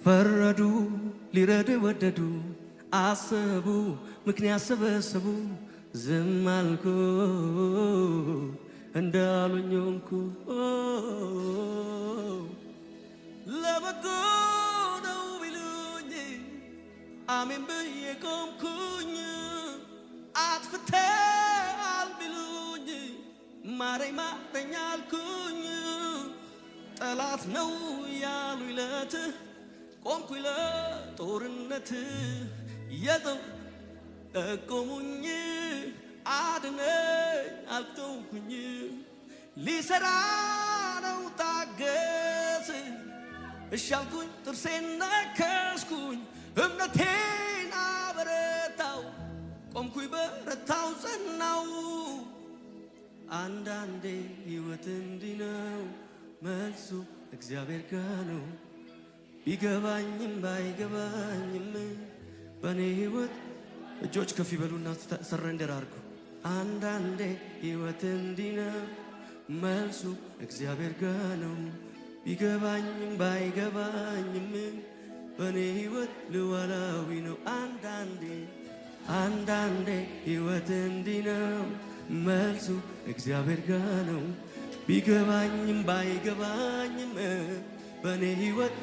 ፈረዱ ሊረዱ ወደዱ አሰቡ ምክንያት ሰበሰቡ ዝም አልኩ እንዳሉኝ ሆንኩ ለበጎ ነው ቢሉኝ አሜን ብዬ ቆምኩኝ አጥፍተሃል ቢሉኝ ማረኝ ማረኝ አልኩኝ ጠላት ነው ያሉኝ ለት ቆምኩኝ ለጦርነት የጠቆሙኝ አድነኝ አልተውኩኝ ሊሰራ ነው ታገስ እሻልኩኝ ጥርሴን ነከስኩኝ እምነቴን አበረታው ቆምኩኝ በረታው ጸናው አንዳንዴ ሕይወት እንዲህ ነው መልሱ እግዚአብሔር ጋር ነው ቢገባኝም ባይገባኝም በኔ ሕይወት እጆች ከፍ ይበሉና ሰረንደር አድርጉ አንዳንዴ ሕይወት እንዲህ ነው መልሱ እግዚአብሔር ጋር ነው ቢገባኝም ባይገባኝም በኔ ሕይወት ልዋላዊ ነው አንዳንዴ ሕይወት እንዲህ ነው መልሱ እግዚአብሔር ጋር ነው ቢገባኝም ባይገባኝም በኔ ሕይወት